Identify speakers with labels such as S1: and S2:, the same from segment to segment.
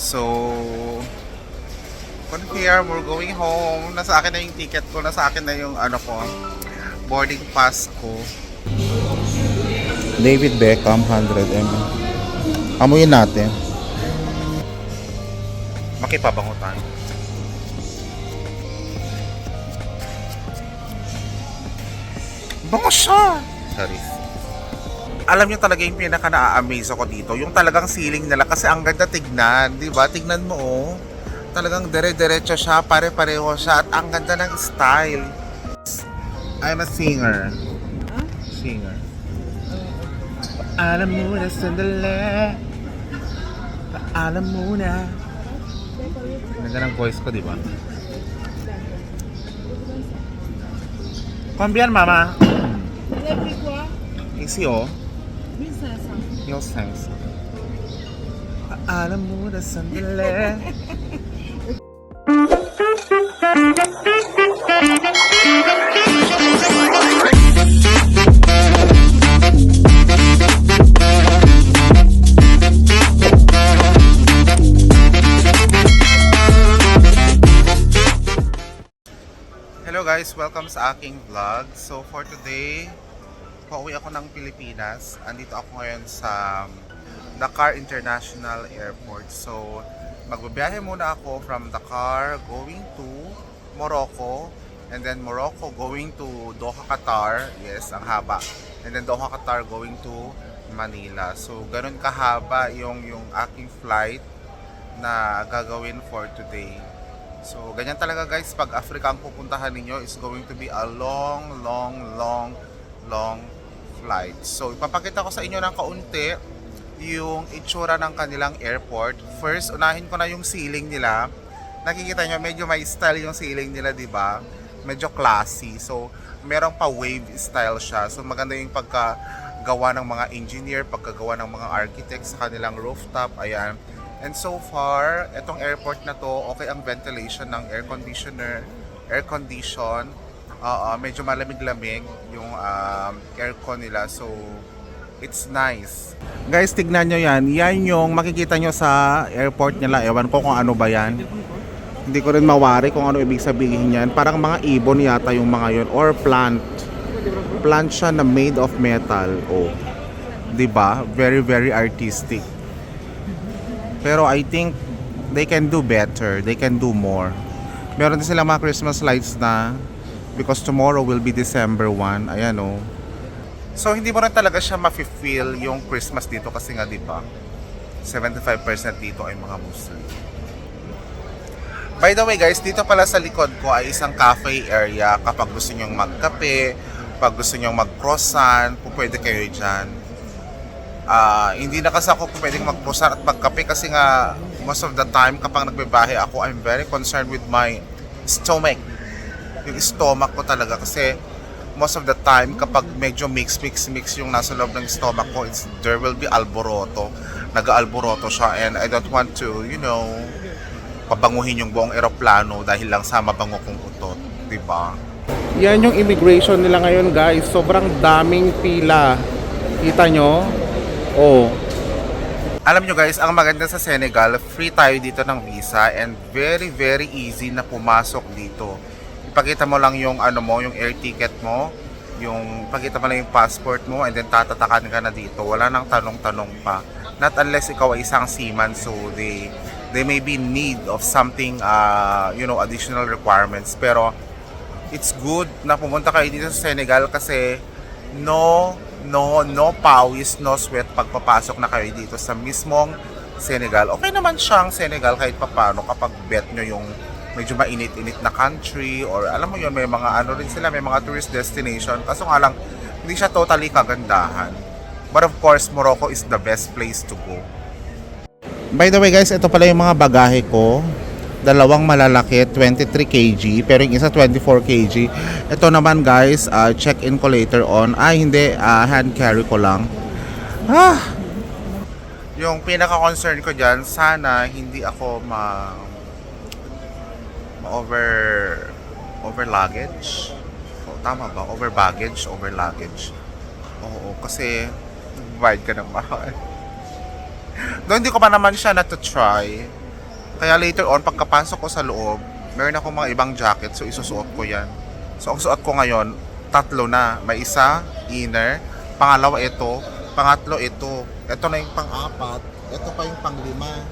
S1: So, confirm, we're going home. Nasa akin na yung ticket ko, nasa akin na yung ano ko, boarding pass ko. David Beckham, 100 ml. Amuyin natin. Makipabangutan. Bango siya! Sorry. Alam nyo talaga yung pinaka na-amaze ako dito, yung talagang ceiling nila kasi ang ganda tignan, di ba? Tignan mo oh. Talagang dire-diretso siya, pare-pareho siya at ang ganda ng style. I'm a singer.
S2: Huh?
S1: Singer. Alam mo na sandali. Alam mo na. Ganda ng voice ko, di ba? Combien, mama?
S2: Electric quoi?
S1: Ici, oh.
S2: 1500.
S1: Yung sense. Alam mo na sandali. Hello guys, welcome sa aking vlog. So for today, pauwi ako ng Pilipinas. Andito ako ngayon sa Dakar International Airport. So magbabiyahe muna ako from Dakar going to Morocco, and then Morocco going to Doha, Qatar. Yes, ang haba. And then Doha, Qatar going to Manila. So ganun kahaba yung aking flight na gagawin for today. So, ganyan talaga guys, pag Africa ang pupuntahan ninyo, is going to be a long flight. So, ipapakita ko sa inyo ng kaunti yung itsura ng kanilang airport. First, unahin ko na yung ceiling nila. Nakikita nyo, medyo may style yung ceiling nila, di ba? Medyo classy. So, merong pa wave style siya. So, maganda yung pagkagawa ng mga engineer, pagkagawa ng mga architects sa kanilang rooftop. Ayan. And so far, itong airport na to, okay ang ventilation ng air condition. Medyo malamig-lamig yung aircon nila. So, it's nice. Guys, tignan nyo yan. Yan yung makikita nyo sa airport nila. Ewan ko kung ano ba yan. Hindi ko rin mawari kung ano ibig sabihin yan. Parang mga ibon yata yung mga yon or plant. Plant siya na made of metal. Oh. 'Di ba? Very artistic. Pero I think they can do better. They can do more. Meron din silang mga Christmas lights na because tomorrow will be December 1. Ayan oh. So hindi mo rin talaga siya ma-feel yung Christmas dito kasi nga 'di ba? 75% dito ay mga Muslim. By the way guys, dito pala sa likod ko ay isang cafe area. Kapag gusto niyo magkape, pag gusto niyo mag-croissant, pwede kayo diyan. Hindi na kasi ako pwedeng mag-croissant at magkape kasi nga most of the time kapag nagbibahe ako, I'm very concerned with my stomach. Yung stomach ko talaga kasi most of the time kapag medyo mix yung nasa loob ng stomach ko, there will be alboroto. Nag-alboroto siya and I don't want to, pabanguhin yung buong eroplano dahil lang sa mabango kong utot, diba? Yan yung immigration nila ngayon guys, sobrang daming pila. Kita nyo? Oh. Alam nyo guys, ang maganda sa Senegal, free tayo dito ng visa and very easy na pumasok dito. Ipakita mo lang yung yung air ticket mo, ipakita mo lang yung passport mo and then tatatakan ka na dito. Wala nang tanong-tanong pa. Not unless ikaw ay isang seaman, so they may be need of something additional requirements. Pero it's good na pumunta kayo dito sa Senegal kasi no pawis, no sweat pagpapasok na kayo dito sa mismong Senegal. Okay naman siyang Senegal kahit papano kapag bet nyo yung medyo mainit-init na country or alam mo yun, may mga rin sila, may mga tourist destination. Kaso nga lang, hindi siya totally kagandahan. But of course, Morocco is the best place to go. By the way guys, ito pala yung mga bagahe ko. Dalawang malalaki, 23 kg, pero yung isa 24 kg. Ito naman guys, check-in ko later on. Hindi, hand carry ko lang. Yung pinaka-concern ko dyan, sana hindi ako over luggage. Tama ba? Over baggage, over luggage. Oo, kasi bayad ka ng mahal. Doon hindi ko pa naman siya na to try. Kaya later on, pagkapasok ko sa loob, meron akong mga ibang jacket, so isusuot ko yan. So ang suot ko ngayon, tatlo na. May isa, inner, pangalawa ito, pangatlo ito. Ito na yung pang-apat, ito pa yung pang-lima.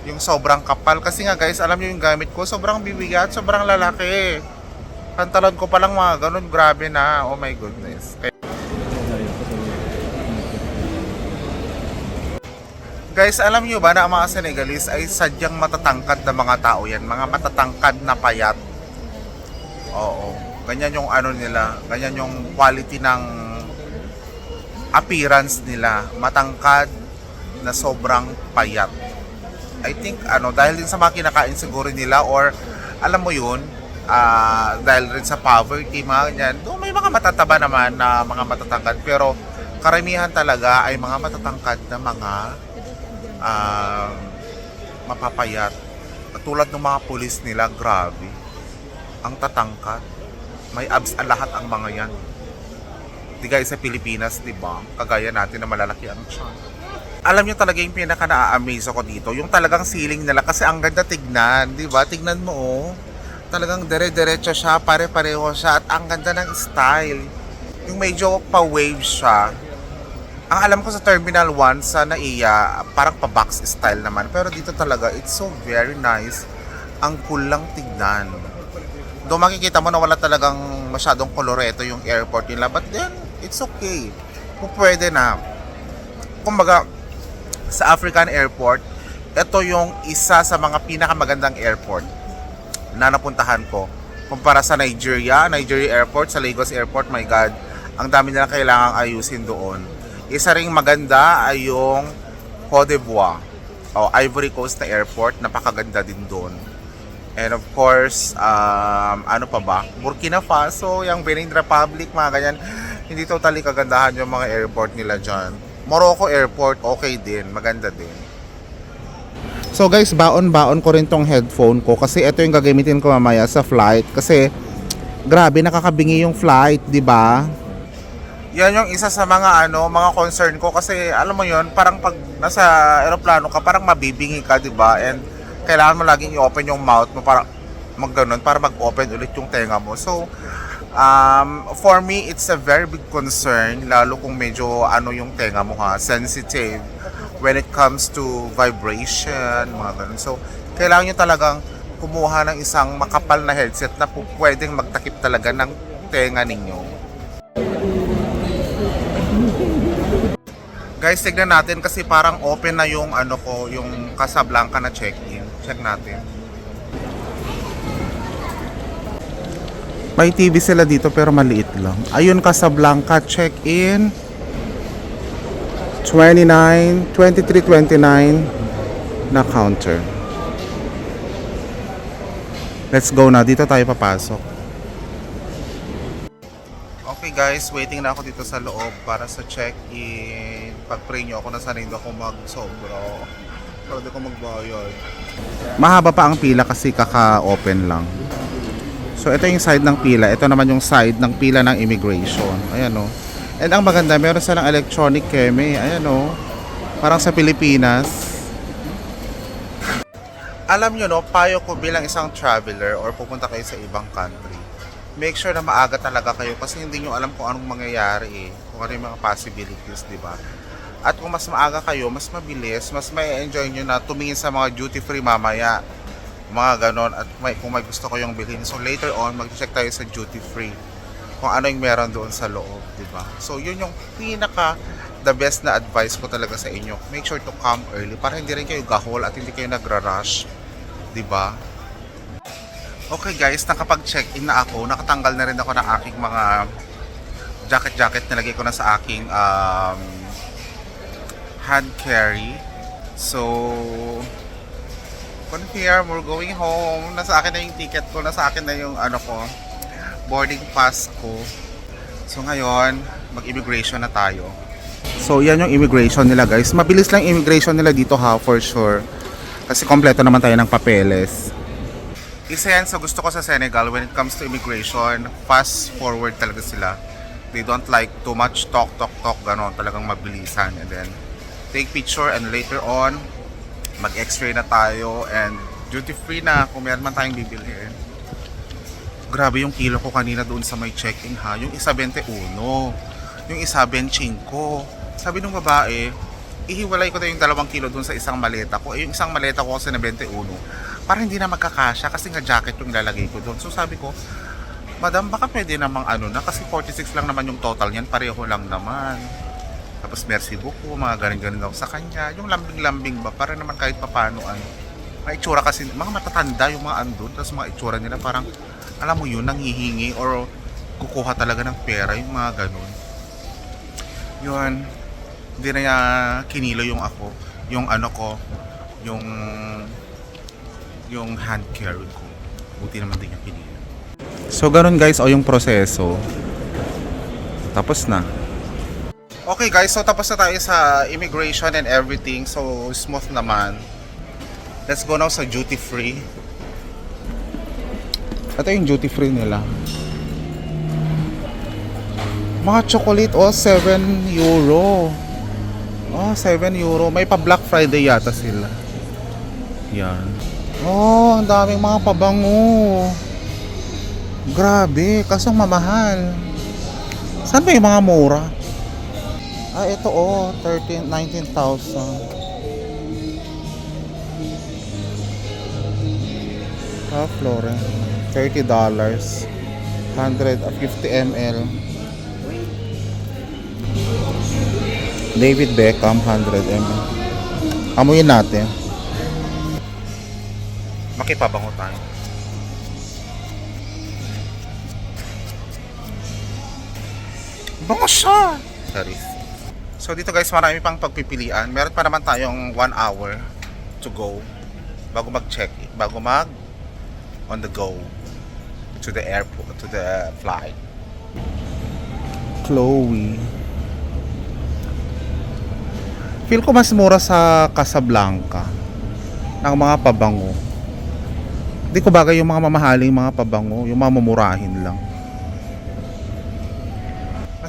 S1: Yung sobrang kapal. Kasi nga guys, alam niyo yung gamit ko, sobrang bibigat, sobrang lalaki. Pantalon ko palang mga ganun, grabe na. Oh my goodness. Guys, alam niyo ba na ang mga Senegalese ay sadyang matatangkad na mga tao yan. Mga matatangkad na payat. Oo. Ganyan yung ano nila. Ganyan yung quality ng appearance nila. Matangkad na sobrang payat. I think dahil din sa mga kinakain siguro nila or alam mo yun, dahil rin sa poverty, mga ganyan. Doon may mga matataba naman na mga matatangkad. Pero karamihan talaga ay mga matatangkad na mga mapapayat. Tulad ng mga pulis nila, grabe. Ang tatangkad. May abs lahat ang mga yan. Di guys sa Pilipinas, di ba? Kagaya natin na malalaki ang tiyan. Alam niyo talaga yung pinaka na-amaze ako dito, yung talagang ceiling nila kasi ang ganda tignan, di ba? Tignan mo oh. Talagang dire-diretso siya, pare-pareho siya at ang ganda ng style. Yung medyo pa-wave siya. Ang alam ko sa Terminal 1 sa NAIA, parang pa-box style naman. Pero dito talaga, it's so very nice. Ang cool lang tignan. Doon makikita mo na wala talagang masyadong koloreto yung airport nila. But then, it's okay. Kung pwede na. Kumbaga, sa African Airport, ito yung isa sa mga pinakamagandang airport na napuntahan ko. Kumpara sa Nigeria Airport, sa Lagos Airport, my God, ang dami nilang kailangang ayusin doon. Isa ring maganda ay yung Cote d'Ivoire o Ivory Coast na airport, napakaganda din doon. And of course, ano pa ba? Burkina Faso, yung Benin Republic, mga ganyan. Hindi totally kagandahan yung mga airport nila dyan. Morocco Airport, okay din, maganda din. So guys, baon-baon ko rin tong headphone ko kasi ito yung gagamitin ko mamaya sa flight kasi grabe nakakabingi yung flight, di ba? Yan yung isa sa mga mga concern ko kasi alam mo yon, parang pag nasa eroplano ka parang mabibingi ka, di ba? And kailangan mo laging i-open yung mouth mo para magganon, para mag-open ulit yung tenga mo. So for me, it's a very big concern, lalo kung medyo yung tenga mo sensitive when it comes to vibration, mga ganun. So, kailangan nyo talagang kumuha ng isang makapal na headset na pwedeng magtakip talaga ng tenga ninyo. Guys, tignan natin kasi parang open na yung yung Casablanca na check-in. Check natin. May TV sila dito pero maliit lang. Ayun, Casablanca check-in 2329 na counter. Let's go na. Dito tayo papasok. Okay guys, waiting na ako dito sa loob para sa check-in. Pag-pray nyo ako, nasanay na ako mag-sobro. Pero di ko magbayad. Mahaba pa ang pila kasi kaka-open lang. So ito yung side ng pila. Ito naman yung side ng pila ng immigration. Ayan o. And ang maganda, meron silang electronic keme. Ayan o. Parang sa Pilipinas. Alam nyo no, payo ko bilang isang traveler or pupunta kayo sa ibang country. Make sure na maaga talaga kayo kasi hindi nyo alam kung anong mangyayari eh. Kung ano yung mga possibilities, di ba? At kung mas maaga kayo, mas mabilis, mas may enjoy nyo na tumingin sa mga duty free mamaya. Mga ganon. At kung may gusto ko yung bilhin. So later on, mag-check tayo sa duty free. Kung ano yung meron doon sa loob, di ba? So yun yung the best na advice ko talaga sa inyo. Make sure to come early para hindi rin kayo gahol at hindi kayo nagra-rush, di ba? Okay guys, nakapag-check-in na ako. Nakatanggal na rin ako ng aking mga jacket nilagay ko na sa aking hand carry. So confirm, we're going home. Nasa akin na yung ticket ko, nasa akin na yung boarding pass ko. So ngayon, mag-immigration na tayo. So yan yung immigration nila guys. Mabilis lang immigration nila dito for sure. Kasi kompleto naman tayo ng papeles. Isa yan sa gusto ko sa Senegal when it comes to immigration. Fast forward talaga sila. They don't like too much talk, ganon. Talagang mabilisan. And then, take picture and later on, Mag-x-ray na tayo and duty free na kung meron man tayong bibilhin. Grabe yung kilo ko kanina doon sa may check-in ha. Yung isa 21. Yung isa 25. Sabi nung babae, ihiwalay ko na yung 2 kilo doon sa isang maleta ko. Yung isang maleta ko kasi na 21. Para hindi na magkakasya kasi nga jacket yung ilalagay ko doon. So sabi ko, Madam, baka pwede namang ano na kasi 46 lang naman yung total niyan. Pareho lang naman. Tapos merci beaucoup, mga galing-galing daw sa kanya. Yung lambing-lambing ba, para naman kahit papano ano. Mga itsura kasi, mga matatanda yung mga andun. Tapos mga itsura nila parang, alam mo yun, nanghihingi or kukuha talaga ng pera, yung mga ganun. Yun, hindi na niya kinilo yung ako, yung ano ko, yung hand carry ko. Buti naman din niya kinilo. So ganun guys, yung proseso. Tapos na. Okay guys, so tapos na tayo sa immigration and everything. So smooth naman. Let's go now sa duty free. Ito yung duty free nila. Mga chocolate, 7 euro. 7 euro. May pa Black Friday yata sila. Yan. Ang daming mga pabango. Grabe, kasong mamahal. Saan ba yung mga mura? Ito 19,000. Florent, $30. 150 ml. David Beckham, 100 ml. Amuyin natin. Makipabango tayo. Bango siya! Sorry. So dito guys, marami pang pagpipilian. Meron pa naman tayong 1 hour to go bago mag-check, bago mag on the go to the airport, to the flight. Chloe. Feel ko mas mura sa Casablanca ng mga pabango. Hindi ko bagay yung mga mamahaling mga pabango, yung mga mamurahin lang.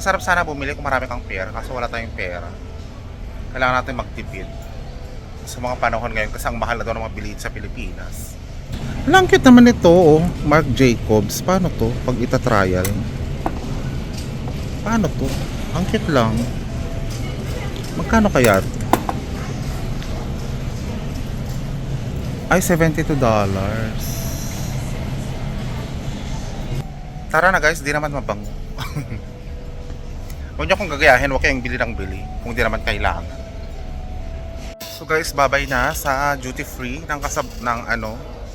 S1: Masarap sana bumili kung marami kang pera kasi wala tayong pera. Kailangan natin magtipid sa mga panahon ngayon kasi ang mahal na daw ng mga bilihin sa Pilipinas. Ang cute naman ito, Marc Jacobs. Paano to pag ita-trial? Paano to? Ang cute lang. Magkano kaya? Ay, $72. Tara na guys, di naman mabango. Huwag nyo kung gagayahin, huwag kayong bili ng bili kung di naman kailangan. So guys, babay na sa duty free ng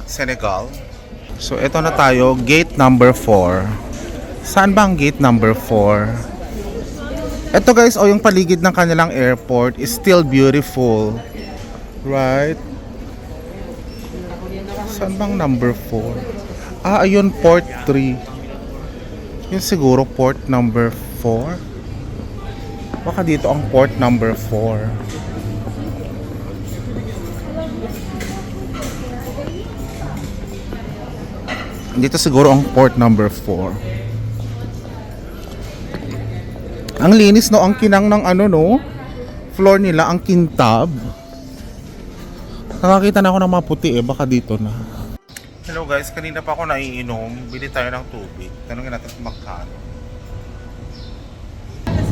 S1: Senegal. So ito na tayo, gate number 4. Saan ba ang gate number 4? Ito guys, yung paligid ng kanilang airport is still beautiful. Right? Saan bang number 4? Ayun, port 3. Yun siguro port number 4. Baka dito ang port number 4. Dito siguro ang port number 4. Ang linis no, ang kinang ng floor nila, ang kintab. Nakakita na ako ng mga puti baka dito na. Hello guys, kanina pa ako naiinom. Bili tayo ng tubig. Tanungin natin kung magkano.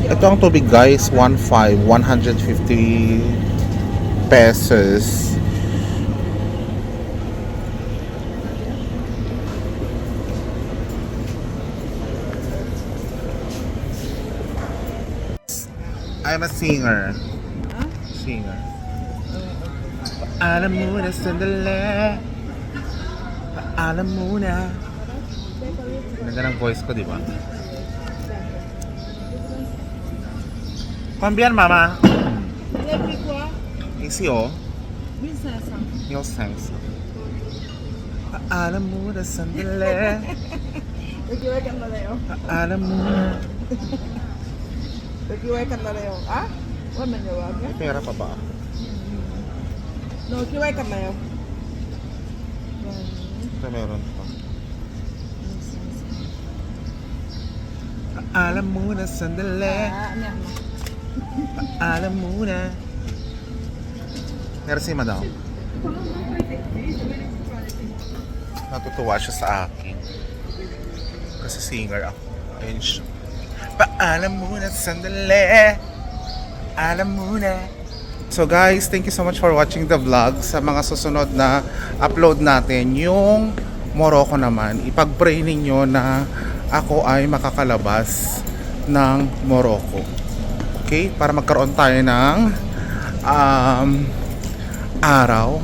S1: Ito ang tubig guys, 150 pesos. I'm a singer.
S2: Huh?
S1: Singer. Paalam muna sandali. Paalam muna. Ganda ng voice ko, di ba? Combien, mama?
S2: Il a pris quoi?
S1: Ici,
S2: 1500.
S1: 1,500. Paalam muna sandali.
S2: Nakiwekan na lang.
S1: Paalam muna.
S2: Nakiwekan na lang. Wala man yun.
S1: May pera pa ba?
S2: No, nakiwekan na yun.
S1: Ito meron pa. Paalam muna sandali. Paalam muna. Merci, madam. Natutuwa siya sa akin. Kasi singer ako. Ayun siya. Paalam muna sandali. Alam muna. So guys, thank you so much for watching the vlog. Sa mga susunod na upload natin, yung Morocco naman, ipag-pray ninyo na ako ay makakalabas ng Morocco. Okay? Para magkaroon tayo ng araw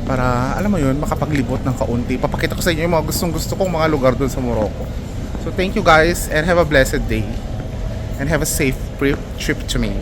S1: para, alam mo yun, makapaglibot ng kaunti. Papakita ko sa inyo yung mga gustong-gusto kong mga lugar doon sa Morocco. So thank you guys and have a blessed day. And have a safe trip to me.